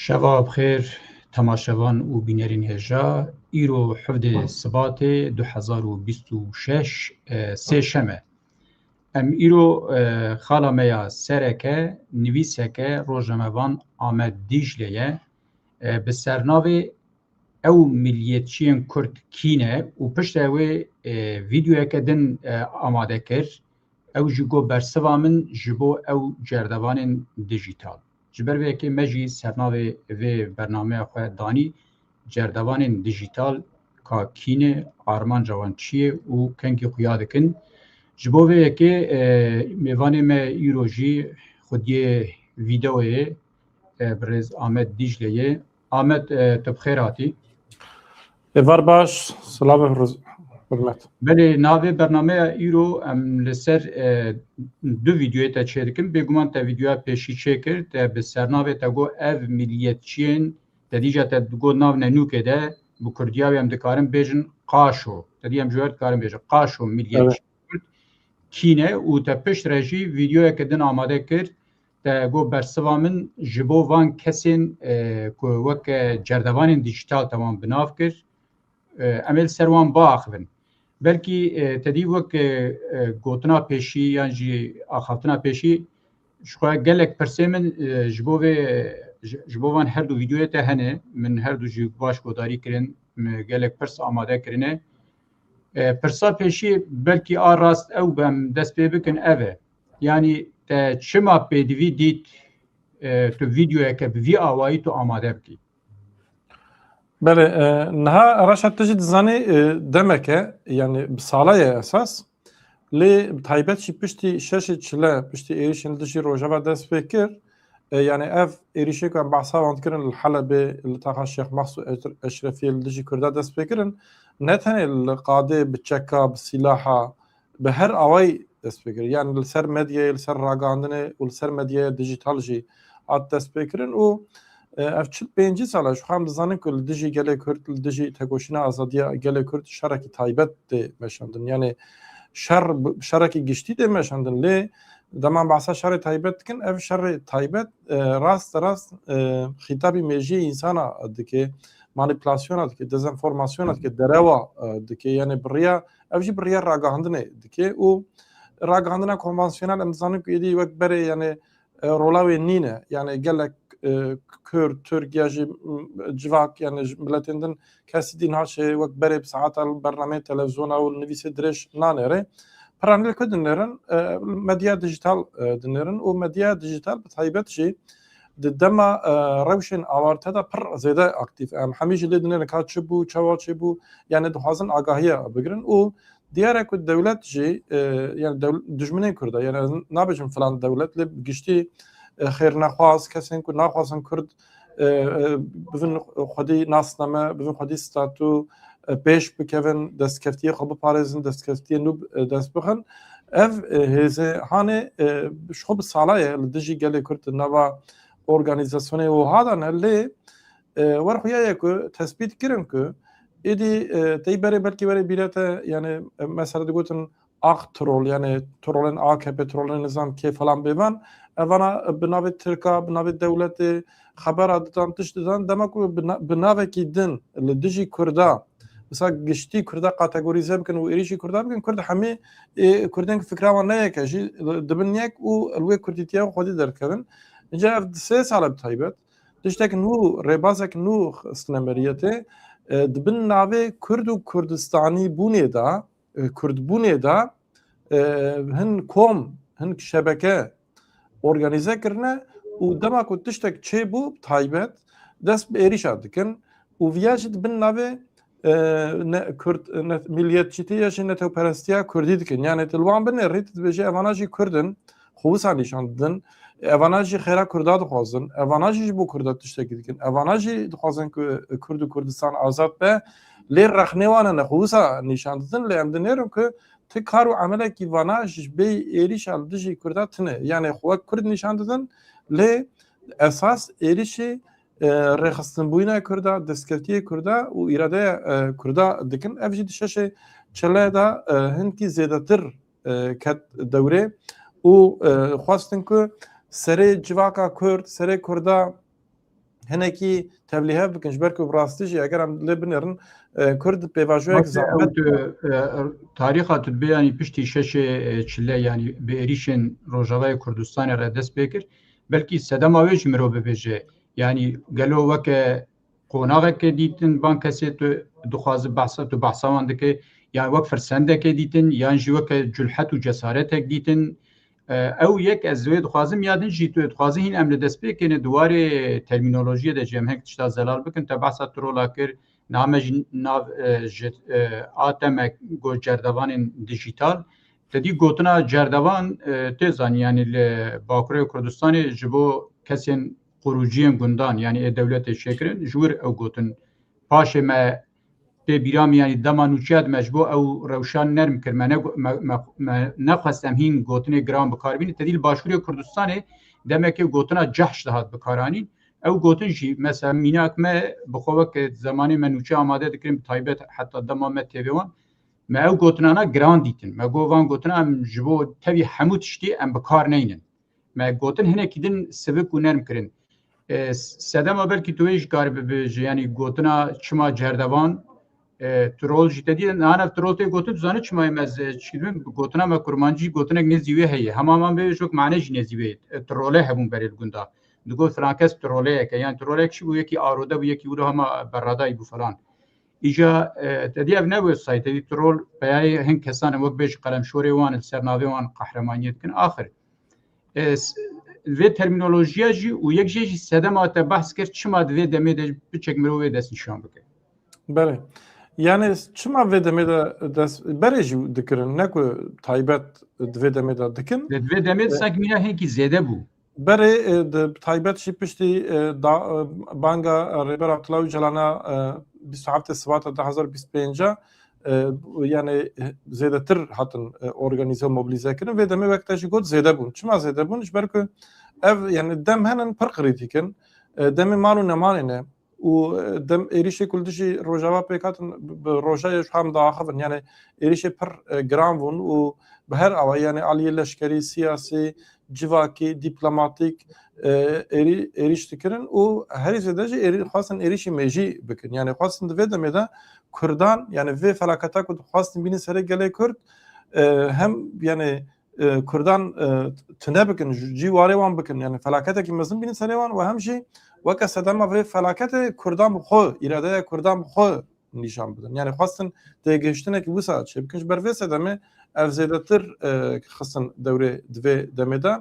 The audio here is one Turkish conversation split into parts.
شەوا بخێر تەماشەوان و بینەرین هێژا ئیرۆ حەودێ سباتێ 2026 سێشەمە ئەم ئیرۆ خاڵا مەیە سەرەکە نویسەکە ڕۆژنامەوان ئامەد دیژلەیە bi sernavê ew milliyetçiyên Kurd kîne û pişta wê vîdyoyeke din amade kir ew ji go bersiva min ji bo ew cerdevanên dijîtal. Ji ber vê yekê me jî sernavê vê bernameya xwe danî cerdevanên dijîtal ka kîne armanca wan çi ye û kengî xuya dikin. Ji bo vê yekê mêvanê me îro jî xwediyê vîdeoyê birêz Amed Dicle'ye. Ahmet te bi xêr hatî. Var baş, selam hürmet. Belê navê bernameya îro em li ser du vîdyoyê te çêdikin. Bêguman te vîdyoya pêşî çêkir te bi sernavê te got ev milliyetçiyên te dîca te got nav nenûkê de bi Kurdiya wê em dikarin bêjin qaşo. Te dî em ji we dikarin bêjin qaşo milliyetçi Kurd kîne û te pişt re jî vîdyoyeke din amade kir te got bersiva min ji bo van kesên ku wek cerdevanên dijîtal te wan bi nav kir em ê li ser wan biaxivin. Belkî te dî wek gotina pêşî yan jî axaftina pêşî ji xwe gelek pirsê min ji bo van her du vîdyoyê te hene min her du jî baş guhdarî kirin gelek pirs amade kirine. Pirsa pêşî belkî a rast ew be em dest pê bikin ev e. Yanî te çima pêdivî dît tu vîdyoyeke bi vî awayî tu amade bikî. Bele niha reşa te jî dizanî demeke yani bi salaya esas lê taybet jî piştî şeşê çile piştî êrişên li dijî rojava dest pê kir yani ev êrişê ku em behsa wan dikirin li Helebê li taxa Şêx Mesûd Eşrefî li dijî Kurda dest pê kirin ne tenê li qadê bi çeka bi sîlaha bi her awayî dest pê kirin yani li ser medyayê li ser ragihandinê û li ser medyaya dijîtal jî hat dest pê kirin û ev çil pêncî sala ji xwe em dizanin ku li dijî gelê Kurd li dijî tegoşîna azadiya gelê Kurd şerekî taybet tê meşandin yani şerekî giştî tê meşandin lê deman behsa şerê taybet dikin ev şerê taybet rast xîtabî mejiyê însana dike manipülasyona dike dezenformasyona dike derewa dike yani biriya ev jî biriya ragihandinê dike û ragihandina konvansiyonel em dizanin ku êdî wek berê yani rola wê nîne yani gelek Kurd, Türk ya jî civak yani milletên din kesî dîn haşê wek berê bi saeta bernameyên televizyona û nivîsê dirêj nanêre piranî ku dinêrin medya dijîtal dinêrin û medya dijîtal bi taybet jî di dema rewşên awarte de pir zêde aktif em hemî jî lê dinêrin ka çi bû çawa çê bû yani dixwazin agahiya bigirin û diyare ku dewlet jî yani dijminên Kurda yani nabêjin filan dewlet lê giştî xêrnexwaz kesên ku naxwazin Kurd bivin xwedî nasname bivin xwedî statû pêş bikevin destkeftiyê xwe biparêzin destkeftiyê nû dest bixin ev hêzêhanê ji xwe bi salayê li dijî gelê Kurd nava organîzasyonê wiha dan e lê werxuyaye ku tespît kirin ku êdî tey berê belkî werê bîrete yani mesela digotin ak troll yani trollên AKP trollên nizam kê falan bêvan evana bi navê Tirka bi navê dewletê xebera didan tişt didan dema ku bi navekî din li dijî Kurda mesela giştî Kurda kategorîze bikin û êrişî Kurda bikin Kurd hemî Kurdên fikra wan neyeke jî dibin yek û li wê kurdîtiya xwedî derkevin inca ev 3 sala bi taybet tiştek nû rêbazek nû sinemeriyetê dibin navê Kurd û Kurdistanî bûnê da Kurdbûnê da hin kom hin şebeke organize kirine û dema ku tiştek çêbû taybet dest bi êrişa dikin û viya jî dibin navê Kurd milliyetçîtiya jî netewperestiya Kurdî dikin yani til wan binêrî dibêje evana jî Kurdin xwisa nîşan didin evana jî xêra Kurda dixwazin evana jî ji bo Kurda tiştekî dikin evana jî dixwazin ku Kurd û Kurdistan azad be lê rexnê wan ne xwisa nîşan didin lê em dinêrin ku ti kar û emelekî vana ji bê êrişa li dijî Kurda tune yani xwe Kurd nîşan didin lê esas êrişê rêxistinbûyîna Kurda destkeftiyê Kurda û îradeya Kurda dikin ev jî di şeşê çile da hinkî zêdetir ket dewrê û xwestin ku serê civaka Kurd serê Kurda هنکی تبلیغ بکنش برکو براستیجی اگر هم لبنرن کرد پیواژویک زحمت تاریخات بیانی پشتی شش چله یعنی به ایریشن روجاوای کردستان را دست بکر بلکی صدام آویج مرو ببیجه یعنی گلو وک قوناغه که دیتن بانکسی تو دخواز بحثا تو بحثاوانده که یعنی وک فرسنده که دیتن یعنی جی وک جلحت و جسارت دیتن او یک از دوی دخوازم یادن جی تو دخوازی هین امر دست بکنه دواره ترمینولوژی ده جمهک تشتا زلال بکن تا بحثا ترولا کر نامج ناو آتم گو جردوان دیجیتال تدی گوتنا جردوان تزان یعنی باکوره کردستان جبو کسین خروجی گندان یعنی دولت شکرن جور او گوتن پاشه ما ته بیرام یعنی دمانوچیات مجبور او روشان نرم کرد من نخواستم هین گوتن گرام بکاربین تدیل باشوری کردستان دمه که گوتنا جهش دهات بکارانین او گوتن جی مثلا میناک ما بخواه که زمانی منوچه آماده دکریم تایبت حتی دما ما تیوان ما او گوتنانا گران دیتن ما گووان گوتنا ام جبو تاوی حمود شتی ام بکار نینن ما گوتن هنه کدن سبک و نرم کرن سدما بلکی تویش کار ببیجه یعنی گوتنا چما جردوان ترول جی تدی نه ترول ته گوتن زانه چما مز چیدم گوتنا ما کرمانجی گوتنک نزیوه هی همامان بهشوک معنی جی نزیوه تروله همون بریل گوندا دگو فرانکس تروله که یعنی تروله چی بو یکی آروده بو یکی بو هم برادای بو فلان ایجا تدی اف نه وبسایت تدی ترول بیای هن کسان وک بهش قلم شوری وان سرناوی وان قهرمانیت کن آخر و ترمینولوژیا جی و یک جی سدما ته بحث کرد چما دوی دمه ده بچک مرو دست نشان بکه بله yani çima vê demê de dest berê jî dikirin ne ku taybet divê demê de dikin divê demê sanki mîna hinkî zêde bû berê di taybet jî piştî banga Rêber Abdullah Öcalan'a 27 Şubat 2025 yani zêdetir hatin organize mobilize kirin vê demê wek te jî got zêde bûn çima zêde bûn ji ber ku ev yani dem henin pir qirî dikin demê mal û nemalê ne و دم ایریش کلدشی روجاوا پیکاتن روجای هم داخل یعنی ایریش پر گرام ون و به هر آوای یعنی علیه لشکری سیاسی جواکی دیپلماتیک ایریش تکرن و هر زداجی ایری خاصن ایریشی میجی بکن یعنی خاصن دوید میده کردان یعنی وی فلاکتا کد خاصن بینی سر گله کرد هم یعنی کردان تنه بکن جیواره وان بکن یعنی فلاکتا کی مزن بینی سر وان و همشی وکه صدام و فلاکت کردان خو اراده کردان خو نشان بدن یعنی خواستن دگشتنه که وسات شه بکنش بر وسه دمه افزیدتر خصن دوره دوی دمده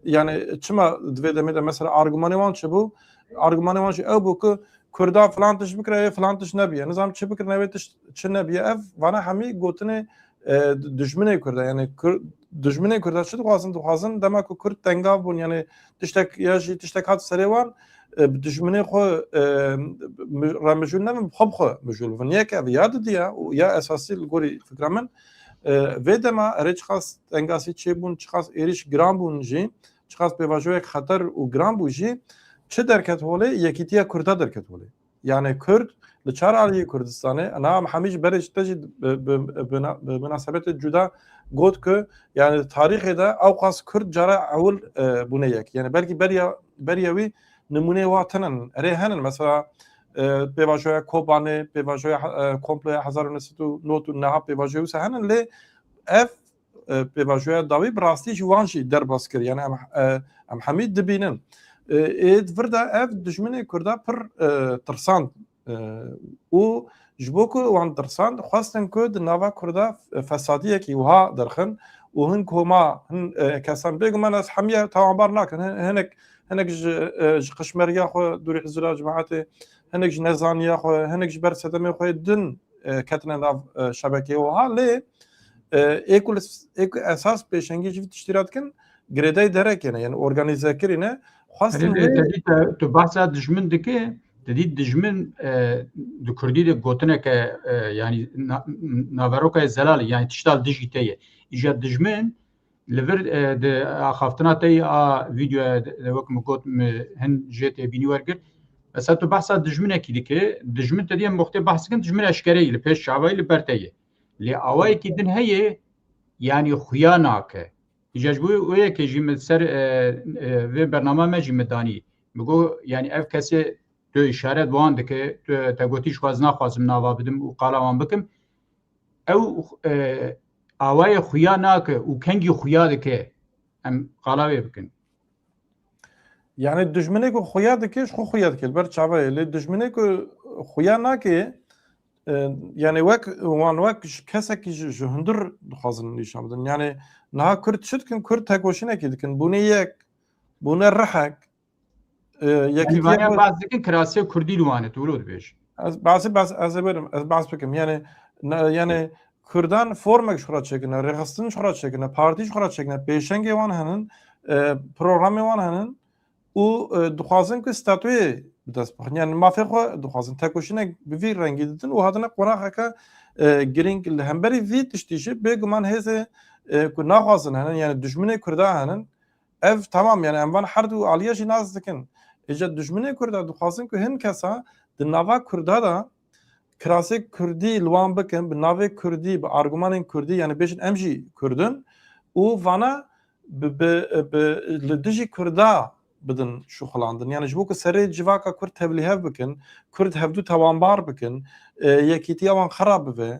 یعنی چما دوی دمده مثلا آرگومانی وان چه بو آرگومانی وان چه او بو که کردان فلان تش بکره فلان تش نبیه نظام چه بکر نویتش چه نبیه اف وانا همی گوتنه دشمنه کرده یعنی دشمنه کرده چه دخوازن دما که کرد تنگاو بون یعنی تشتک یاجی تشتک هات سریوان دشمنی خو رمجول نم خب خو مجول و نیک یاد دیا و یا اساسی گوری فکر من ودما رچ خاص انگاسی چه بون خاص ایریش گرام بون جی خاص به واژه خطر و گرام بو جی چه درکت وله یکیتیا کرد درکت وله یعنی کرد لچار علی کردستانه انا همیشه برش تجد به مناسبت جدا گفت که یعنی تاریخ ده اوقاس کرد جرا اول بونه یک یعنی بلکه بریاوی نمونه واتنن رهنن مثلا به واژه کوبانه به واژه کمپل 1909 به واژه سهنن ل اف به واژه داوی براستی جوانشی در باسکر یعنی ام حمید دبینن اد فردا اف دشمنه کردا پر ترسان و جبوکو وان ترسان خواستن کد نوا کردا فسادیه کی وها درخن و هن کوما هن کسان بگم از حمیه تعبر نکن هنك قشمريا خو دوري حزولا جماعتي هنك نزانيا خو هنك برسدمي خو دن كتنا شبكه وها لي ايكول اساس بيشنجي جفت اشتراك كن جريداي درك يعني اورغانيزا كرينه خاصه تو بحث دجمن دكه تدید دجمن دو کردی د گوتنه که یعنی ناوروکا زلال یعنی تشتال دیجیتیه ایجاد دجمن لور د خافتنا تی ویدیو د وکم گوت هن جت بینی ورګر اسا تو بحث دجمنه کی دکه دجمن ته دی مخته بحث کن دجمن اشکری ل پیش شاوی ل برتیه ل اوای کی دن هي یعنی خیاناکه ایجاج بو و کی جیم سر و برنامه مجی مدانی مگو یعنی اف کسی تو اشارت وان دکه تا گوتیش خواز نخوازم ناوا بدم و قالاوان بکم او آوای خویا ناکه و کنگی خویا دکه ام قالاوی بکن يعني دجمنه کو خویا دکش خو خویا دکل بر چاوه لی دجمنه کو خویا ناکه يعني وك كسك جهندر دخازن نيشان بدن يعني نها كرت شد كن كرت هكوشنا كده كن بنيك بنا الرحك یکی وانه بعض دکن کراسی کردی لوانه تولود بیش بعض بعض بكم يعني كردان فورمك شخرات شكنا رخصتن شخرات شكنا بارتي شخرات شكنا بيشنگي وان هنن پروگرامی وان هنن و دخوازن که ستاتوی بدست بخن يعني ما فيخو دخوازن تاكوشنا بفي رنگي دتن و هادنا قراخه که گرینگ الهمبري في تشتيشي بيگمان هزه که ناخوازن هنن يعني دشمنه کرده هنن اف تمام يعني اموان حردو علیه جی ناز دکن اجا دشمنه کرده دخوازن که هن کسا دناوا کرده دا کراسه کردی لوان بکن به ناوه کردی به ارگومان کردی يعني بیشن امجی کردن و وانا به لدجی کرده بدن شغلاندن يعني جبوك سري جواكا كرد هبلي بكن كرد هبدو توانبار بكن يكيتيا وان خراب به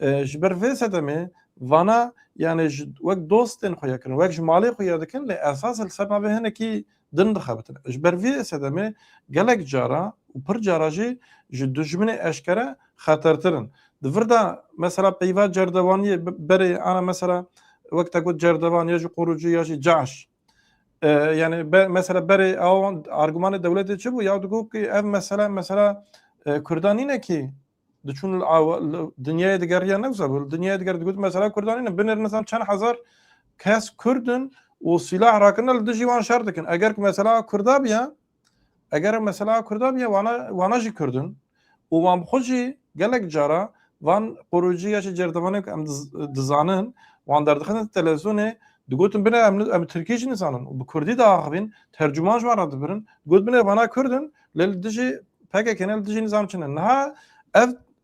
جبر في سدمه وانا يعني وقت دوستن خويا كن وقت جمالي خويا دكن لاساس السبب به هنكي دن دخبتن جبر في سدمه قالك جارا وبر جاراجي دجمن اشكره خطرترن دفردا مثلا بيوا جردواني بري انا مثلا وقت اقول جردوان يجي قروجي يجي جعش يعني مثلا بري او ارجمان دولت چه بو یا دگو که اف مثلا کردانینه کی دچون دنیای دیگر یا نگذار دنیای دیگر دگو مثلا کردانینه بنر مثلا چند هزار کس کردن و سلاح راکنه لدجیوان شر دکن اگر که مثلا کردا بیا وانا جی کردن و وام خوشی گلک جارا وان قروجی یا جردوانه که ام دزانن وان در دخل تلویزیون دقوتن بنا ام تركيش نسانن وبكردي دا اخبين ترجمان جوار دبرن قلت بنا بنا كردن للدجي باكا كان الدجي نظام چنن نها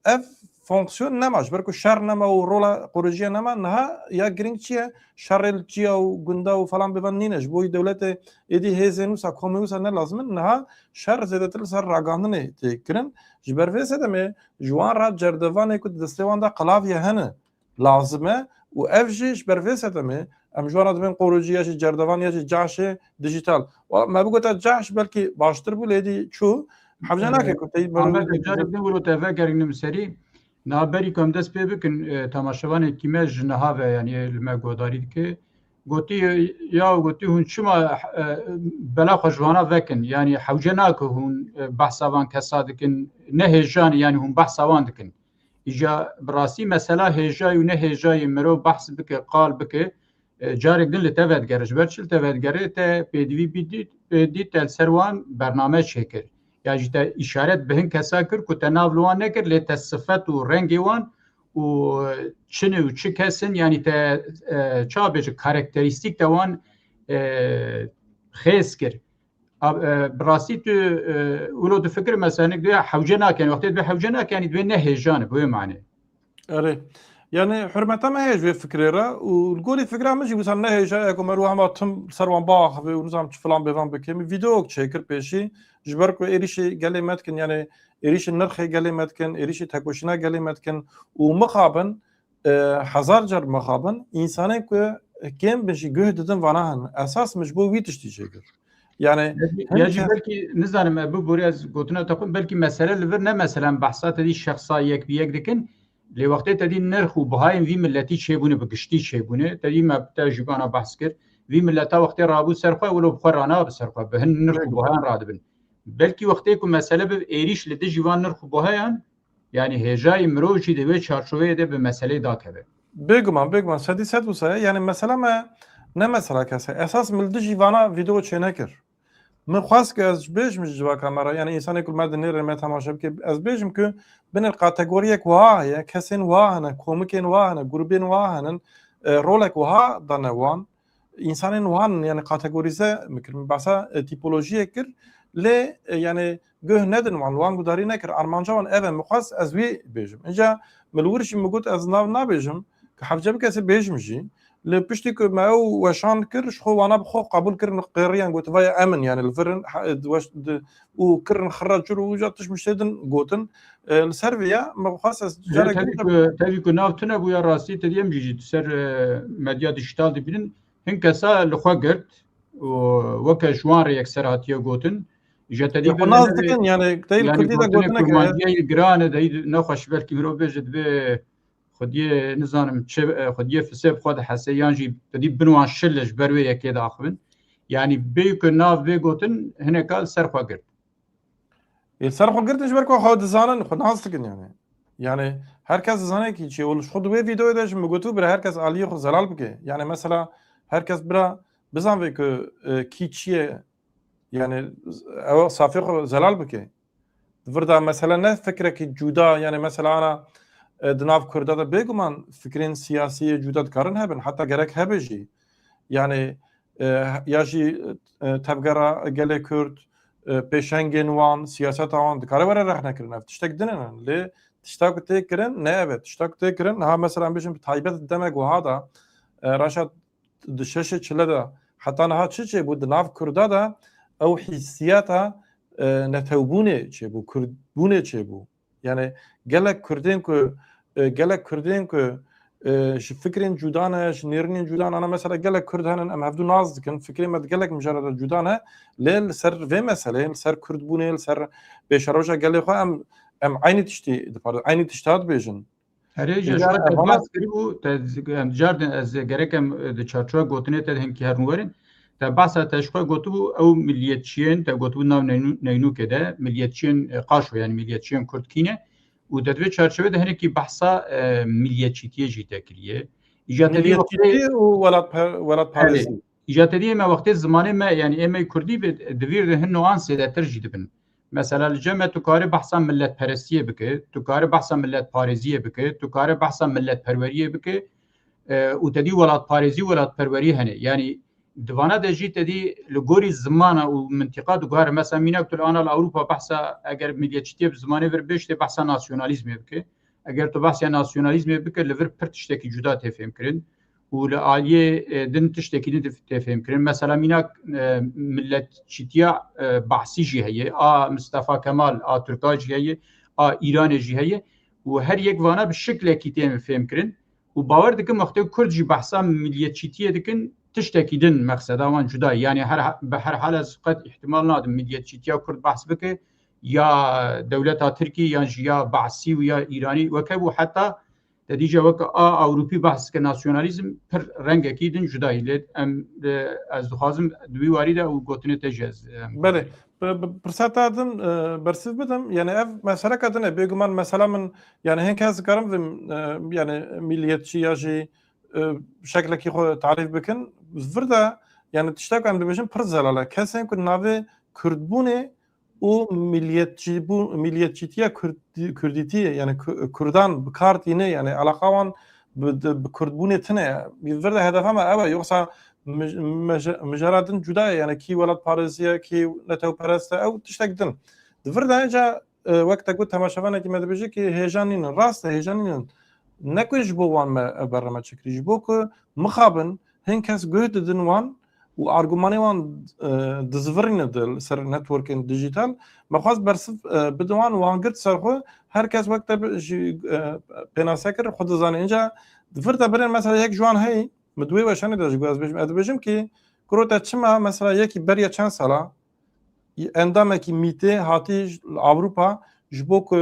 اف فونكسيون نماش بركو شر نما ورولا قروجيه نما نها يا جرينچيه شر الجيا وغندا وفلان ببن نينش بوي دولت ادي هيزنوسا كوميوسا نه لازم نها شر زدتل سر راغاندنه تكرن جبر فيسدمه جوان را جردوان كنت دستوان دا قلافيه هنه لازمه و افجيش برفيسدمه ام جوان دبن قروجی یا جردوان یا جعش دیجیتال و ما بگوت جعش بلکی باشتر بو لیدی چو حبجنا که کوتی برو جارب نورو تفکرینم سری نابری کم دست پی بکن تماشاوان کیمه جنها و یعنی المگوداری که گوتی هون شما بلا خجوانا وکن یعنی حوجنا که هون بحثوان کسادکن نه هجان یعنی هون بحثوان دکن ایجا براسی مثلا هجای و نه هجای مرو بحث بکه قال بکه جارك دل تفاد جرش برشل تفاد جريته بدوي بديت السروان برنامج شكر يعني جت إشارات بهن كساكر كتناول وان نكر لتصفت ورنجي وان وشنو وشكسن يعني تا شابج كاركترستيك توان خيسكر براسي تو ولو تفكر مثلا كده حوجنا كان وقت بحوجنا كان يدوي نهي جانب هو معنى أري يعني حرمتها ما هيش في فكرة والقولي فكرة ماشي بس أنا هيش أكو مروح ما تم سروان باخ ونظام فلان بفهم بكم فيديو تشيكر بيشي جبركو إيريشي قالي متكن يعني إيريشي النرخي قالي متكن إيريشي تكوشنا قالي متكن ومخابن حزار جر مخابن إنسانين كم بنشي جهد دم فناهن أساس مش بو ويتش تشيكر يعني يجي بلكي نزانم ابو بوريز قلتنا تقول بلكي مسألة لفرنا مثلا بحثات دي الشخصية بيك دكن لوقت تدي نرخ وبهاي في ملتي شيبونه بقشتي شيبونه تدي ما بتجيبانا بحث كر في ملتا وقت رابو سرقه ولو بخرانا بسرقه بهن نرخ وبهاي رادبن بلكي وقتكم مسألة بإيريش لدي جيوان نرخ وبهاي يعني هجاي مروجي دوي چارچوبه ده بمسألة داكبه بيگمان سدي سد وسا يعني مثلا ما نه مثلا کسی اساس ملدی جیوانا ویدیو چه نکر من خواست که از بیشم جوا کامرا یعنی انسانی که مرد نیر ما تماشا که از بیشم که بین الکاتگوری واه کسین واهن کومیکین واهن گروبین واهن رولک واه دانوان انسان وان يعني کاتگوریزه میکرم بسا تیپولوژی کر لی يعني گه ندن وان گداری نکر ارمانجا وان اول مخواست از وی بیشم اینجا ملورش میگوت از ناو نبیشم که حبجه کسی بیشم جی لی پشتی که ما او وشان کرد خو وانا بخو قبول کردن قریان گوت وای امن يعني الفرن و کردن خراج جرو وجاتش مشتدن گوتن السربيا ما خاص جارك تبي كنا نافتنا بويا راسي تديم جيجي تسر مديا ديجيتال دبين هن كسا لخوجرت وكا جوان ريكسرات يقوتن جات دي بالناس دكن يعني تايل كردي دا قوتنا كمانجي جران داي نخش بالك مرو بجد به خديه نظام خديه فسب خد حسيان جي تدي بنوان شلش بروي كده اخبن يعني بيك ناف بيقوتن هنا قال سر خوجرت السر خوجرت ايش بركو خد زانن خد ناس دكن يعني herkes zane ki şey oluş xud ve videoyu da şimdi gotu bir herkes aliye xud zelal bike yani mesela herkes bira bizan ve ki çiye yani ev safi xud zelal bike burada mesela ne fikre ki cuda yani mesela ana dinav kurda da beguman fikrin siyasi cuda karın hebben hatta gerek hebeji yani yaji tevgara gele Kürt peşengen wan siyaset awan dikare vere rahne kirin eftik dinen le تشتاق تكرن نابت تشتاق تكرن ها مثلا بيجن بتايبت دمج وهذا رشاد دششه چلدا حتى نها تشي بود ناف كردا دا او حسياتها نتوبونه چه بو كردونه چه بو يعني گلك كردين كو ش فكرين جودانه ش نيرنين جودان انا مثلا گلك كردهن ام هفدو ناز كن فكري ما گلك مجرد جودانه ليل سر في مساله سر كردبونه سر بشروجا گلي خو ام aynı tişti aynı tiştat bejin هريجا شويه تباس كريبو جاردن از گركم د چارچوا گوتنه ته هم کی هرنورن تباس تشخوا گوتو او مليتشين ته گوتو ناو نينو كده مليتشين قاشو يعني مليتشين كردكينه وددوي چارچوه ده هنكي بحثا مليتشيتيه جيتا كليه ايجاتدي ولات باريزي ايجاتدي ما وقت زمانه ما يعني اما كردي دوير ده نوانس ده ترجي دبن مثلا الجمع تكاري بحثا ملت پرستیه بکه تكاري بحثا ملت پاريزيه بکه تكاري بحثا ملت پروریه بکه و تدي ولات پاريزي ولات پروری هنه يعني دوانا دجي تدي لغوري الزمانه ومنطقه دغار مثلا مينك الان اوروبا بحثا اگر مليتشتي بزمانه ور بيشته بحثا ناسيوناليزم بکه اگر تو بحثا ناسيوناليزم بکه لور پرتشتكي جدا تفهم كرين ولعاليه دن تشتكي تفهم كرين مثلا مينك ملت شتيا بحثي جي هي مصطفى كمال تركاي جي هي ايران جي هي وهر يك وانا بالشكل كي تفهم كرين وباور دكن وقت كرد جي بحثا مليت شتيا دكن تشتكي دن مقصد وان جدا يعني بهر حال قد احتمال نادم مليت شتيا كرد بحث بك يا دولتها تركي يا بحثي ويا ايراني وكبو حتى دیجا وقت اوروپی بحث که ناسیونالیزم پر رنگ اکیدن جدایی لید ام از دخوازم دوی وارده و گوتنه تجهز بله برسات ادم برسيف بدم يعني اف مساله كدنا بيغمان مثلا من يعني هيك هز كرم يعني مليتشي ياجي بشكل كي تعريف بكن فردا يعني تشتاق عند بيجن برزلاله كسن كن ناوي كردبونه او مليتشيتيا كرديتيه يعني كردان بكارتينه يعني علاقه بكردبونه تنه يفردا هدفها ما ابا يوصى مجرد جدا يعني كي ولد باريزيا كي نتو بارستا او تشتاقدن دفردا جا وقت قلت تماشافانا كي ما دبجي كي هيجانين راست هيجانين نكوش بوان ما برنامج شكري جبوك مخابن هنكاس جهد دنوان وارجوماني وان دزفرين دل سر نتوركين ديجيتال ما خاص برسف بدوان وان قلت سرخو هركاس وقت بينا سكر خد زان انجا دفرتا برين مثلا يك جوان هي مدوي وشان داج گاز بجم كي كروتا چما مثلا يكي بريا چند سالا اندام كي ميته هاتي اوروبا جبوك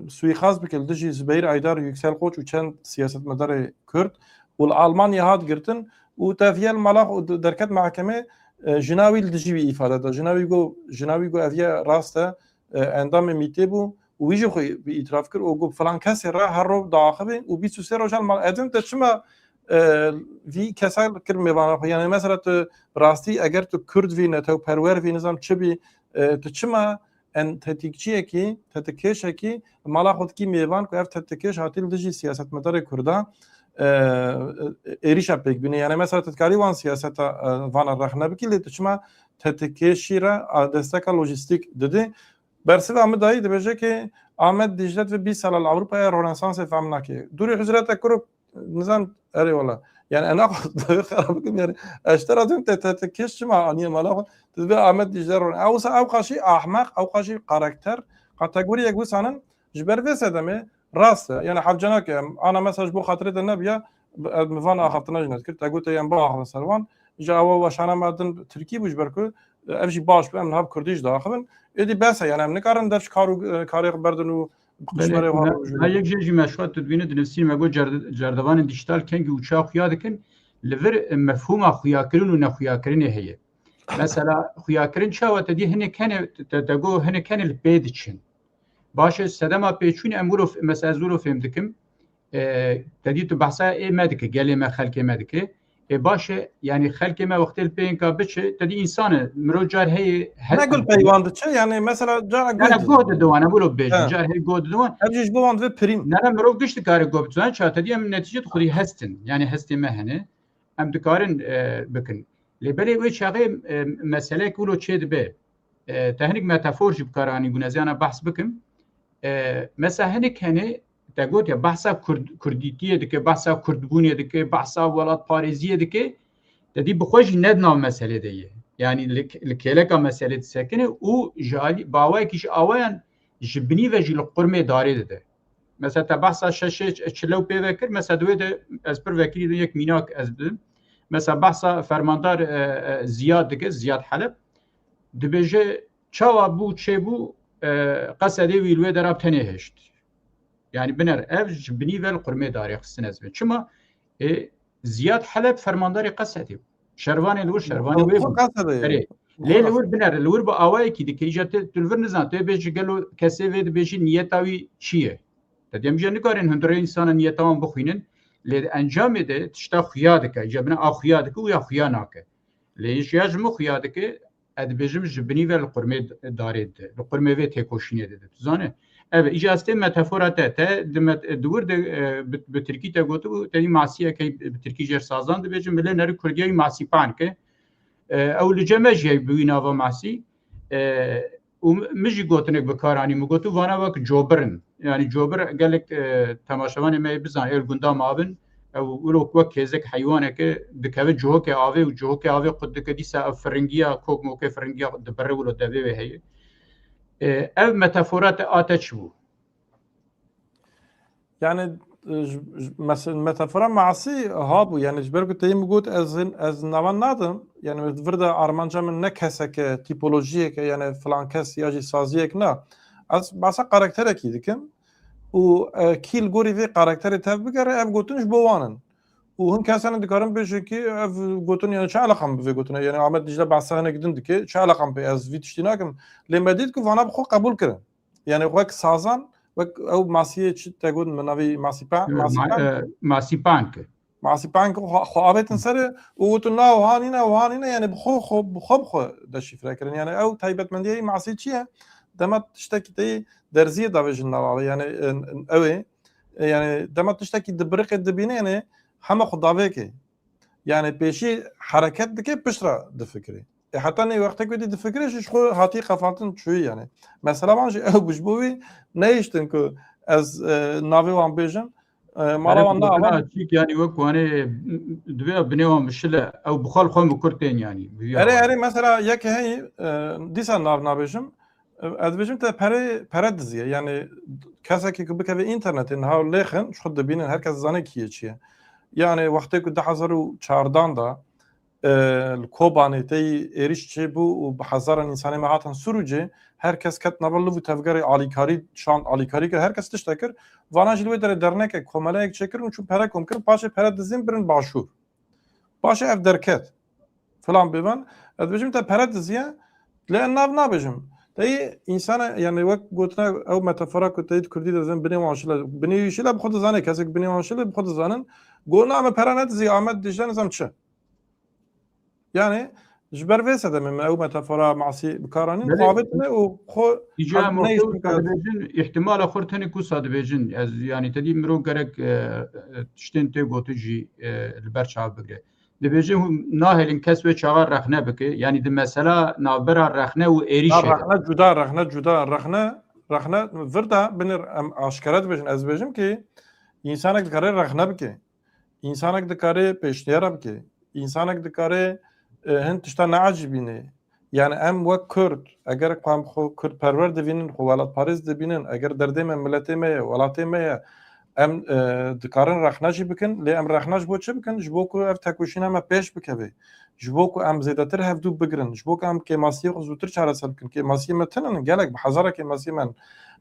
سويخاز بكل دجي زبير ايدار يكسل قوچ وچند سياست مدار كرد والالمانيا هات گرتن وتافيال ملاخ دركت محكمه جناوي الدجي افاده جناوي جو افيا راسته اندام ميته بو ويجي خو باعتراف كر او فلان كسر را هرو داخبه و23 روزال مال ادم تشما في كسر كر ميبان يعني مثلا راستي اگر تو كرد في نتو پرور في نظام چبي تشما ان تتيكچي كي تتكيش كي مالا خود كي ميبان كو اف تتكيش هاتل دجي سياست مدار كردا ایریشا پیک بینی یعنی مثلا تکاری وان سیاست وان رخنه بکیلی تشما تتکیشی را دستک لوجستیک دادی برسه آمد دایی دبیجه که آمد دیجلت و 20 سال اروپا رنسانس فهمنا که دوری حضرت کرو نظام اري والله يعني انا اخذ خرابكم يعني اشتريتهم تتكش مع اني مالا تبقى احمد ديجر او قاشي احمق او قاشي كاركتر كاتيجوري يقول سنن جبر في سدمه راس يعني حفجناك انا مسج بو خاطري النبي مفان اخذتنا جنت كنت قلت يا باخ سروان جاوا واش انا مادن تركي بوش بركو ابجي باش بام هاب كرديش داخل ادي بس يعني من كارن درش كاري بردنو بله ما یک جی مشروع تدوین دنسین مگو جردوان دیجیتال کنگی uçağı xuya dikin لور مفهوم xuya kirin و نخuya kirin heye mesela xuya kirin çawa te di hene kene te go hene kene li bed için baş sedema peçün emuro mesela zuro film dikim te di tu bahsa medike gele me xelke medike baş yani xelke me vaqtel peyn ka biçe te di insanı mrocar heye نقول بيواند يعني مثلا جا yani god دوانه bulu bej jar hey god دوان ابجي بوند في بريم نرا مرو گشت کار گوبتان چاته دی ام نتیجه خودی هستن yani هستی مهنه ام دکارن بکن لبلی و چاغه مسئله کولو چید به تهنیک متافور جب کارانی گونزیانا بحث بکم مثلا هنیک هنه تگوت یا بحثا کردیتیه دکه بحثا کردبونیه دکه بحثا ولات پاریزیه دکه تدی بخوش ندنا مسئله دیه yani لکلکا مسئله سکنه او جالی باوای کیش آوایان جبنی و جل قرمه داره ده مثلا تبحث شش چلو پیدا کرد مثلا دوید از پر وکیلی یک میناک از بدم مثلا بحث فرماندار زیاد دیگه زیاد حلب دبیجه چاوا بو چه بو قصدی ویلوی دراب تنه هشت yani بنر ev جبنی و قرمه داره خصن از بد چما زیاد حلب فرماندار قصدی شروان لور شروان وی قصدی لیل ور بنر لور با آوای کی دی کیجات تلور نزان تو بیج گلو کسی ود بیج نیتاوی چیه تدیم جن کارن هندره انسان نیتام بخوینن لی انجام ده تشتا خیاده که جبنا اخیاده که و یا خیانه که لی جاج مو خیاده که اد بیجم جبنی و القرمه دارید القرمه و تکوشینه ده زانه اف اجازه متافورات ته دور ده به ترکی تا گوتو تنی معصیه که به ترکی جر سازان ده بیجم بله نری کردیای معصی پان که او لجمجی بوینا و معصی و مجی گوتنک بکارانی مگوتو وانا وک جوبرن yani جوبر gelek temaşavan me bizan el gunda mabin ew ro ku kezek haywane ke dikeve joke ave u joke ave qud ke disa fringiya kok mo ke fringiya de berre u de ve heye ev metaforat ateş bu يعني مثلا متافورا معصي هابو يعني جبر قلت يم قلت از نوان نادم يعني فردا ارمانجا من نكسك تيبولوجيك يعني فلان كاس ياجي سازيك نا از بس كاركتر كي دكم و كيل غوري في كاركتر تاف بقر اف قلتنش بوانن وهم كاسن دكارن بشكي اف قلتن يعني شعلقم في قلتن يعني عمد دجله بعد هنا قدن دك شعلقم از فيتشتيناكم لما ديت كو انا بخو قبول كرن يعني وك سازان او معصيه تقول منوي معصيبان خو ابيت نسر وتنا وهانينا يعني بخو دشي فكرن يعني او تايبت من دي معصيه شيء دمت تشتكي تي درزيه دافجنا يعني اوي يعني دمت تشتكي دبرق الدبينه يعني هم خدافيك يعني بيشي حركات دكي بشرا دفكري حتى اني وقتك بدي دفكري شو هاتي قفاتن شوي يعني مثلا ماشي او بجبوي نيشتن كو از نافي وان بيجن مالا انا تشيك يعني وكواني دبي بنيوم مشله او بخال خم كرتين يعني اري مثلا يك هي ديسا نافنابيجم ادبيجم تا پره دزيه يعني كاسكي بكبي انترنت ان هاو لخن شو دبين هركز زاني كيچيه يعني وقتی که 2014 دا الكوباني تي ايريش چه بو و بحزارن انساني مهاتن سروجي herkes ket naballu bu tevgeri alikari şan alikari ke herkes tiştekir vana jilwe dernek komelek çekirin çünkü pere komkir paşa pere dizin birin başur paşa ev derket falan biban edbejim te pere diziye le nav nabejim te insana yani vak gotna ev metafora ku te kurdi dizin bini wanşila bini yişila bu zane kesik bini wanşila bu zanın gona ama pere net zi ahmet dijlan zamçı yani جبر فيس هذا من او متافورا معصي بكارانين قابتنا وخو احتمال اخر ثاني كو صاد بيجن يعني تدي مرو غرك تشتن تي غوتجي البرشا بغري دبيجن ناهلين كسوه چاغر رخنه بك يعني د مثلا نابر رخنه و اريش رخنه فردا بنر اشكرات بيجن از بيجم كي انسانك قرر رخنه بك insanek dikare peşniyara bike insanek dikare hin tişta neacibine yani em vek Kurd eğer qam Kurd perver divinin welat Paris dibinin eğer derdê me milletê me ye welatê me ye em dikarin rexnajî bikin lê em rexnaj bo çi bikin ji bo ku ev tekoşîna me pêş bikeve ji bo ku em zêdetir hevdû bigirin ji bo ku em kêmasiyê zûtir çareser bikin kêmasiyê me tinin gelek bi hezara kêmasiyê me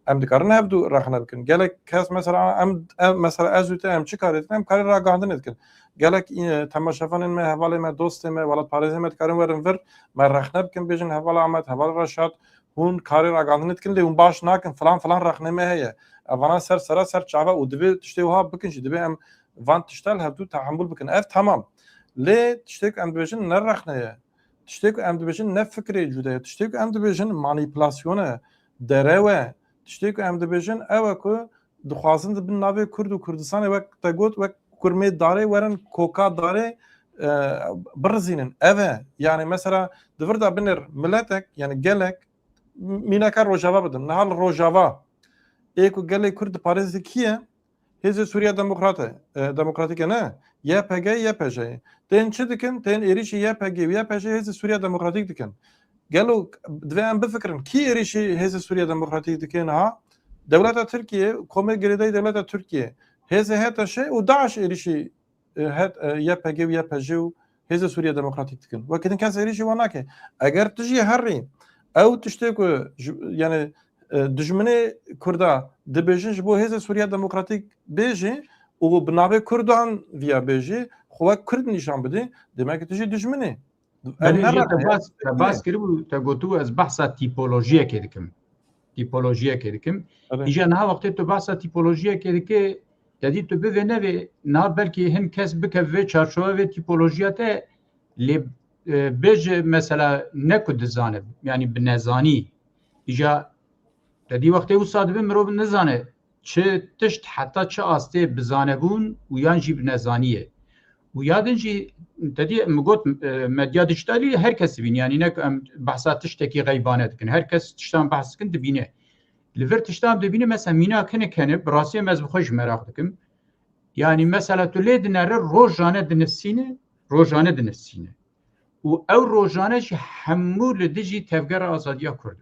em dikarin hevdû rexne bikin gelek kes mesela em mesela ez û te em çi karê dikin em karê ragandinê dikin gelek temaşefanên me hevalê me dostê me welat Parêzê me dikarin werin vir me rexne bikin bêjin hevala Amed hevala Reşat hûn karê ragandinê dikin lê hûn baş nakin filan filan rexne me heye evana ser sera ser çava û divê tiştê wiha bikin jî divê em van tiştel hevdû tehemûl bikin ev tamam lê tiştê ku em dibêjin ne rexne ye tiştê ku em dibêjin ne fikrê cuda ye tiştê ku em dibêjin manîpülasyon e derew e tiştê ku em dibêjin ew e ku dixwazin dibin navê Kurd û Kurdistanê wek te got wek kurmê darê werin koka darê birizînin ev e yani mesela divir da binir milletek yani gelek mîneka Rojava bidin nihal Rojava ê ku gelê Kurd Parêzê kî ye Hêzê Sûriya Demokratîk e ne YPG YPJ tên çi dikin tên êrişî YPG û YPJ Hêzê Sûriya Demokratîk dikin gelo divê em bifikirin kî êrişî Hêzê Sûriya Demokratîk dike niha dewleta Tirkiye komê girêdayî dewleta Tirkiye Hêzê heta şey û Daeş êrişî YPG û YPJ û Hêzê Sûriya Demokratîk dikin wekî din kes êrişî wan nake eger tu jî herî ew tiştê ku yani dijminê Kurda dibêjin ji bo Hêzê Sûriya Demokratîk bêjî û bi navê Kurdan viya bêjî xwe Kurd nîşan bidî demek tu jî dijminê bas kiribû te gotû ez behsa tîpolojiyekê dikim îja niha wextê tu behsa tîpolojiyekê dikê dedî tu bivê nevê niha belkî hin kes bike vê çarçova vê tîpolojiya te lê bêje mesela ne ku dizane yani bi nezanî îja dedî wextê wisa dibe mirov nizane çi tişt heta çi astê bizanebûn û yan jî bi nezanî û yadin jî dedî min got medya dijîtalî her kes dibîn yani ne em behsa tiştekî geybane dikin her kes tiştan behs dikin dibîne li vir tiştan dibîne mesela mîna kinik hene bi rastiyê me ez bi xwe jî merak dikim yani mesela tu lê dinere rojane dinivîsîne û ew rojane jî hemû li dijî tevgera azadiya Kurd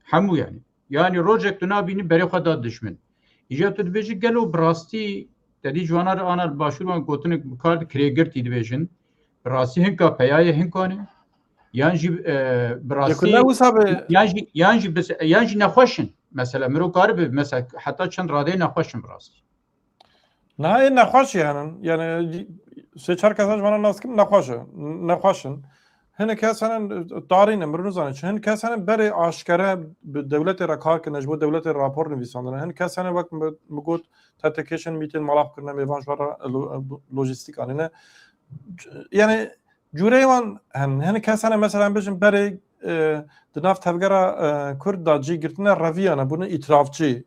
hemû yani rojek tu nabînî berê xwe da dijmin îja tu dibêjî gelo bi rastî dedî ciwanar ana başûr gotinek bi kar kirêgirtî dibêjin bi rastî hinka peyayê hinkanê yan jî bi rastî yan jî nexweşin mesela mirov karibe mesela heta çend radeyê nexweşin bi rastî nihayê nexweş yani sê çar kes ji wan nas kim nexweşin hinek kes henin darîne mir nizane çi hin kes henin berê aşkere bi dewletê re kar kirin ji bo dewletê rapor nivîsandine hin kes henin wek min got tetekêşin mîtên malav kirine mêvan ji wara lojîstîk anîne yani cureyê wan hin kes henin mesela bêjin berê di nav tevgera Kurd da cî girtine reviyane bûne îtirafçî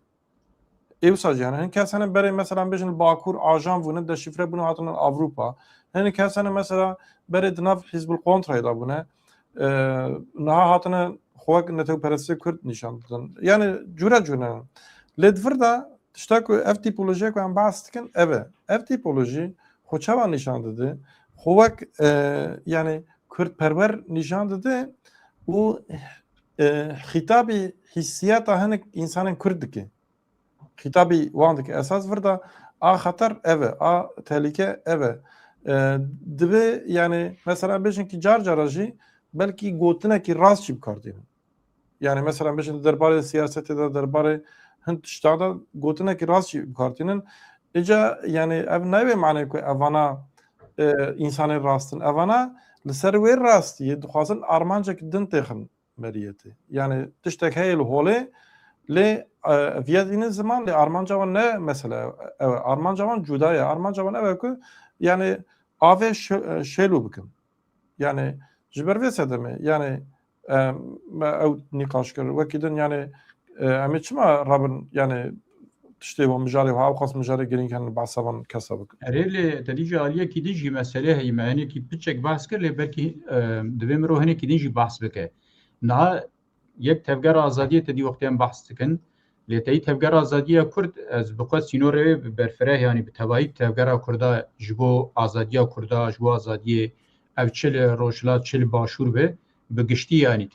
êwisa jî hin kes henin berê mesela bêjin Bakur ajan bûne deşifre bûne hatine Avrupa hin kes henin mesela berê di nav Hizbul Kontrayê da bûne niha hatine xwe netewperestiyê Kurd nîşan didin yani cure lê divir da tişta ku ev tîpolojiyê ku em behs dikin ev e ev tîpolojî xwe çawa nîşan dide xwe wek yani Kurdperwer nîşan dide û xîtabî hissiyata hinek însanên Kurd dike xîtabî wan dike esas vir da a xeter ev e a tehlike ev e dibe yani mesela bêjin ki car cara jî belkî gotinekî rast jî bikar dînin yani mesela bêjin derbarê siyasetê de derbarê hin tişta da gotinekî rast jî bikar dînin îca yani ev nayê manê ku evana însanên rastin evana li ser wê rastiyê dixwazin armancekî din têxin meriyetê yani tiştek heye li holê lê viyadînin ziman lê armanca wan ne mesela ew armanca wan cuda ye armanca wan ew e ku yani avê şêlû bikin yani ji ber vê sedemê yani ew nîqaş kir wekî din yani em ê çima rabin yani tiştê wan mijarê wiha ew qas mijarê girîng henin behsa wan kesa bikin erê lê te dîjî aliyekî din jî meselê heye me hinekî piçek behs kir lê belkî divê mirov hinekî din jî behs bike niha yek tevgera azadiyê te dî wextê em behs dikin لێتەی تەبگەر ئازادیە کورد ئەس بخوا سینۆرێ بەرفرە ینی بتەبایی تەبگەرا کووردا ji bo azadiya Kurda ji bo azadiyê ev çi li Rojhilat çi li Başûr be bi giştî yanî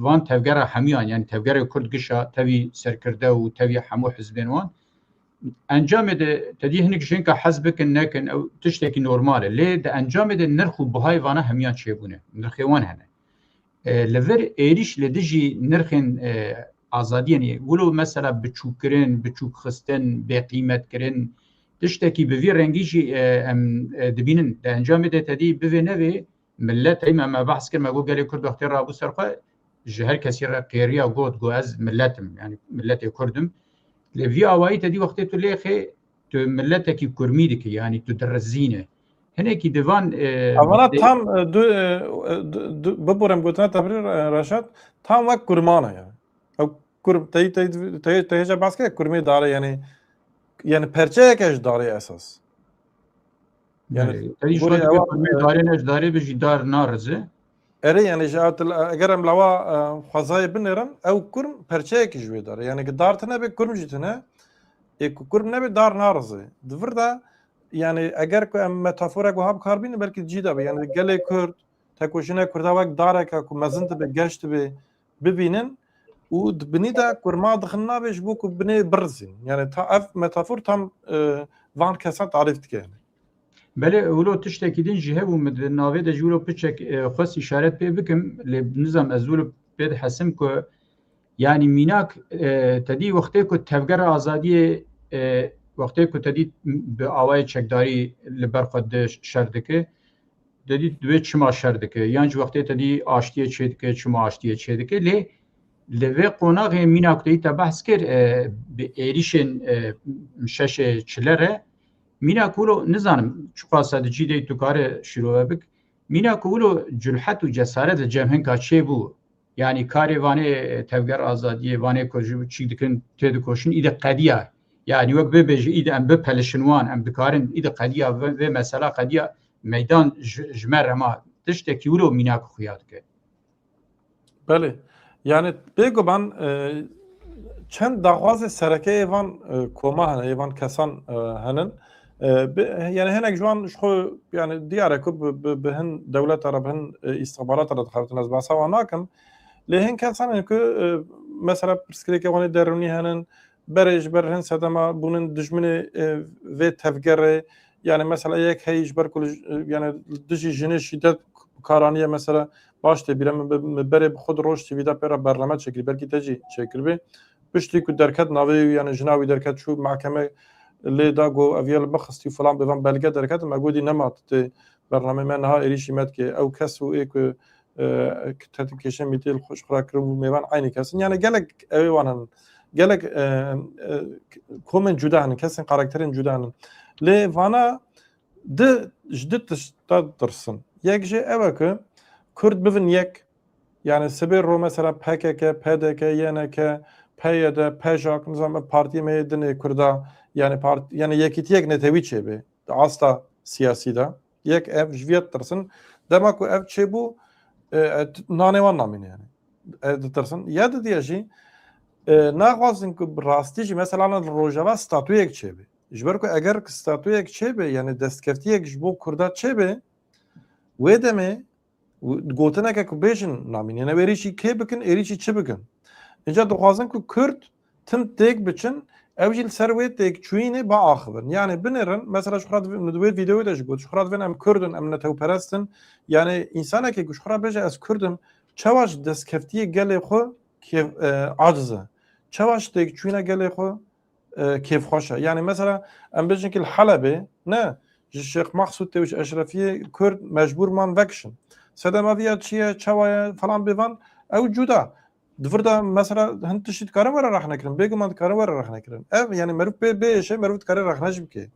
van tevgera hemûyan yani tevgerê Kurd gişa tevî serkirde û tevî hemû hizbên wan encamê de tedî hinek jinka hez bikin nekin ew tiştekî normal e lê di encamê de nirx û bihayê vana hemûyan çêbûne nirxê wan hene li vir êriş li dijî nirxên azadiyenî wilo mesela biçûkkirin biçûkxistin bêqîmetkirin tiştekî bi vî rengî jî em dibînin di encamê de tedî bivê nevê millet me behs kir me got gelê Kurd wextê rabû ser xwe ji her kesî re qêriya got ez milletim yani milletê Kurdim li vî awayî tedî wextê tu lêxê tu milletekî kurmî dikî yani tu dirizîne hinekî divan Evana tam biborem gotina tebrî Reşat tam wek kurmana yani kurm teyce baske kurmê dare yani perçeyek ji darê esas yani darê ne ji darê bi jî dar narize erê yani ji eger em lawa xwezayê binêrin ew kurm perçeyekî ji wê dare yani dar tune bê kurm jî tune kurm nebe dar narize di vir de yani eger ku em metaforek wiha bikarbînin belkî cî de be yani gelê Kurd tekoşînê Kurda wek dareke ku mezin dibe geş dibe bibînin û di binî de kurma dixin navê ji bo ku binê birizîn yani ta ev metafor tam van kesan tarîf dike belê wilo tiştekî din jî hebû min di navê de jî wilo piçek xwest îşaret pê bikim lê nizam ez wilo pê dihesim ku yani mînak tedî wextê ku tevgera azadiyê wextê ku tedî bi awayê çekdarî li ber xwe di şer dike tedî divê çima şer dike yan ji wextê tedî aştiyê çê dike çima aştiyê çê dike lê li vê qonaxê mînak tedî te behs kir bi êrişên şeşê çile re mînak wilo nizanim çiqa sedicî de tu kare şîrove bik mînak wilo culhet û cesaret li cem hinka çêbû yani karê vanê tevger azadiyê vanê ku ji çî dikin tê dikoşin îde qediya yani wek bibêjî îde em bipeleşin wan em dikarin îde qediya vê mesela qediya meydan ji me rema tiştekî wilo mînak xuya dike belê yani bêguman çend daxwazê serekeyê van koma hene êvan kesan henin yani hinek ji wan ji xwe yani diyare ku bi hin dewleta re bi hin îstixbarata re dixebitin ez behsa wan nakim lê hin kesan hene ku mesela pirsgirêkê wanê derûnî henin berê ji ber hin sedema bûnin dijminê vê tevgerê yani mesela yek heyî ji ber ku yani dijî jinê şîddet karaniye mesela baş tê bîre min berê bi xwe di roj tîvî de pêra berleme çekirî belkî te jî çekiribê piştî ku derket navê yani ji navê derket çû mahkeme lê da got ev yê li bixistî falan bivan belge derket me godî nemat tê bername me niha êrîşî me dike ew kes û ê ku tetkêşin mîtê li xweş xira kirin û mêvan aynî kesin yani gelek evê wan henin gelek komên cuda henin kesên karakterên cuda henin lê vana di ji di tişta tirsin yek jê ew e ku Kurd bivin yek yani sibê ro mesela PKK, PDK, YNK, PYD, PJAK nizam partiyê me dinê Kurda yani yekîtiyek netewî çêbê asta siyasî de yek ev ji vê tirsin dema ku ev çêbû nanê wan namîne yani ditirsin ya didiye jî naxwazin ku rastî jî mesela rojava statûyek çêbê ji ber ku eger statûyek çêbê yani destkeftiyek ji bo Kurda çêbê wê demê gotineke ku bêjin namîne ne êrîşî kê bikin êrîşî çi bikin înca dixwazin ku Kurd tim têk biçin ew jî li ser wê têkçûyînê biaxivin yani binêrin mesela ji xwe di wê vîdeoyê de jî got ji xwe divên em Kurdin em netewperestin yani însanekê ku ji xwe bêje ez Kurdim çawa ji destkeftiyê gelê xwe aciz e çawa ji têkçûyîna gelê xwe kêfxweş e yani mesela em bêjin ki li Helebê ne ji Şêx Mexsûd tê û ji Eşrefiyê Kurd mecbûr man vekişin sedema viya çi ye çawa ye falan bivan ew cuda divir de mesela hin tiştî dikarin were rex nekirin bêguman dikarin were rex nekirin ev yani merûv pê bêşe merûv dikare rex ne jî bike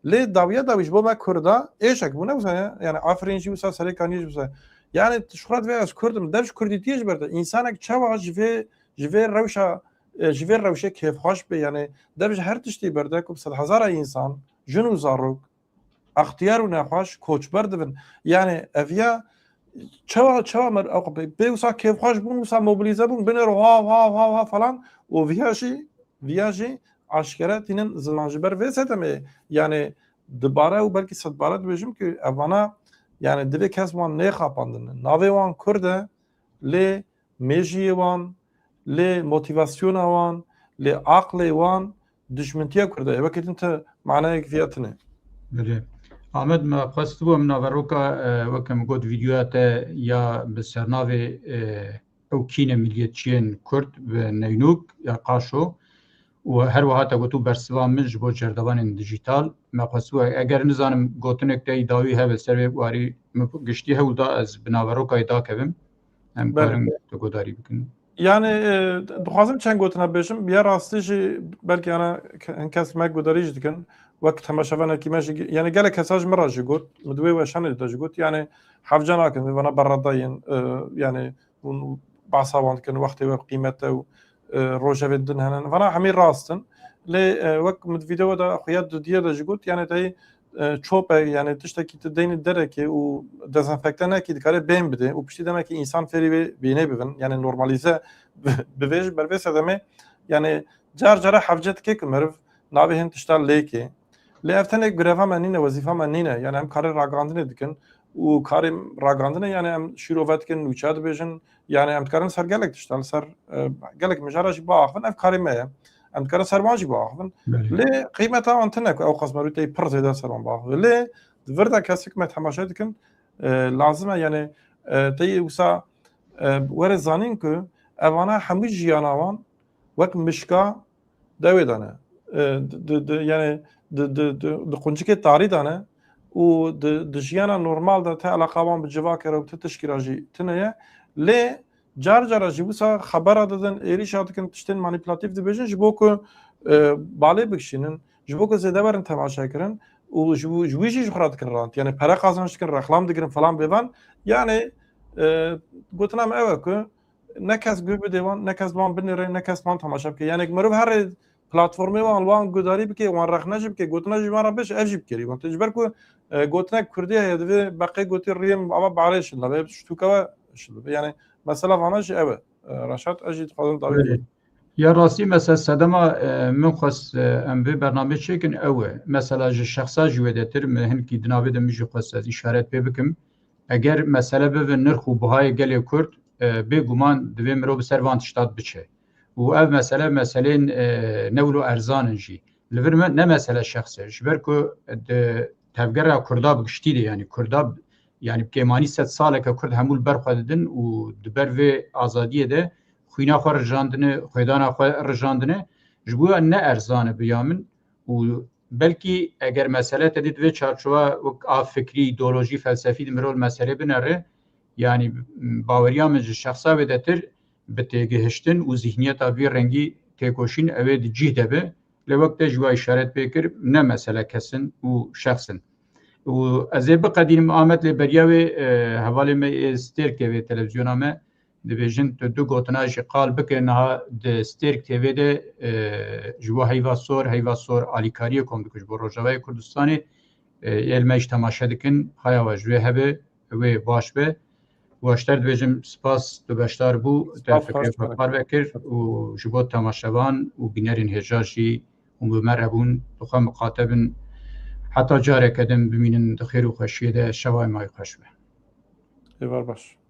lê dawiya dawî ji bo me Kurda êşek bû ne wisa yani afirîn jî wisa serê kaniyê jî wisa yani ji xwe divê ez Kurdim dev ji kurdîtiyê ji ber de însanek çawa ji vê rewşa ji vê rewşê kêfxweş be yani dev ji her tiştî ber de ku sed hezara însan jin û zarok اختیار û nexweş koçber dibin yani ev ya çawa mer bê wisa kêfxweş bûn wisa mobilîze bûn binêr ha falan û viya jî ویاجی آشکارا تینن زمان جبر وسط می یعنی دوباره و بلکه صد باره بجیم که اوانا یعنی دوی کس وان نه خاپاندن ناوی وان کرده لی میجی وان لی موتیواسیون وان لی عقل وان دشمنتیا کرده و که انت معنی فیاتنه بله Ahmet me xwest bûm naveroka weke min got vîdyoya te ya bi sernavê ew kîne milliyetçiyên Kurd bi Neynûk ya Qaşo û her wiha te got û bersivan min ji bo cerdevanên dijîtal me xwest eger nizanim gotinek te dawî hebe ser vê warî min giştî hewl da ez bi naverokayê dakevim em karin te godarî bikin. Yani dixwazim çend gotina bêjim ya rastî jî belkî yana kes me gudarî jî dikin wek temaşevanekî me jî yani gelek kesa ji min re jî got min di wê weşanê de jî got yani hevca nakin vê vana berredayên yani hûn behsa wan dikin wextê we qîmet ew rojevên din hene vana hemî rastin lê wek min vîdeoya da xuya dudiye de jî got yani teyî çop yani tiştekî tu deynê derekê û dezenfektanekî dikare bên bide û piştî demekî însan fêrî wê bînê bibin yani normalize bivê ji ber vê sedemê yani car cara hevce dike ku meriv navê hin tişta lêkê lê ev tenek bireva me nîne wezîfa me nîne yani em karê ragandinê dikin û karê ragandinê yani em şîrove dikin nûçe dibêjin yani em dikarin ser gelek tişta li ser gelek mijara jî biaxivin ev karê me ye em dikarin ser wan jî biaxivin lê qîmeta wan tune ku ew qasmerûteyê pir zêde ser wan biaxivin lê di vir de kesik me temaşe dikin lazim e yani teyî wisa were zanîn ku evana hemû jiyana wan wek mişka dewê dane yani di quncikê tarî dane û di jiyana normal de te eleqa wan bi civakê re te tişkîra jî tune ye lê car cara jî wisa xebera didin êrîşa dikin tiştên manîpülatîv dibêjin ji bo ku balê bikişînin ji bo ku zêde werin temaşekirin û ji wî jî ji xwe re dikin rand yani pere qazanç dikin rexlam dikirin falan bêvan yani gotina me ew e ku ne kes guh bide wan ne kes wan binêre ne kes wan temaşe bike yani mirov herê platformê wan wan gudarî bike wan rexne jî bike gotina ji wan re biş ev jî bikerî wan ji ber ku gotinek Kurdî heye divê beqê gotî rêyem ava barê şilibe ştûka we şilibe yani mesela vana jî ew e Reşat ez jî dixwazim davê Ya rastî mesela sedema min xwest em vê bername çêkin ew e mesela ji şexsa jî wêdetir min hinkî di navê de min jî xwest ez îşaret pê bikim eger mesele bibe nirx û bihayê gelê Kurd bêguman divê mirov bi ser van tişta biçe û ev mesele meselên newlo erzanin jî li vir me ne mesele şexse ji ber ku tevgera Kurda bi giştî de yani Kurda yani kêmanî sed saleke Kurd hemû li ber xwe didin û di ber vê azadiyê de xwîna xwe rijandine xwêdana xwe rijandine ji bo ne erzan biya min û belkî eger mesele te dît vê çarçova a fikrî îdeolojî felsefî di mirov meselê binere yani baweriya min ji şexsa vedetir bi têgihiştin û zihniyeta vê rengî têkoşîn ew ê di cih de be lê wek te ji we îşaret pê kir ne mesele kesin û şexsin û ez ê biqedînim Ahmet lê beriya wê hevalê me ê stêrkê vê televizyona me dibêjin tu du gotina jî qal bike niha di Stêrk TV de ji bo heyva sor alîkariyê kom dikir ji bo Rojavayê Kurdistanê êl me jî temaşe dikin haya we ji wê hebe wê baş be waşter dibêjim spas tu beşdar bû te fikrê xwe par vekir û ji bo temaşevan û bînerên hêja jî hûn bi me re bûn dixwe miqatebin heta careke din bimînin di xêr û xweşiyê de şevay mayî xweş be. Êvar baş.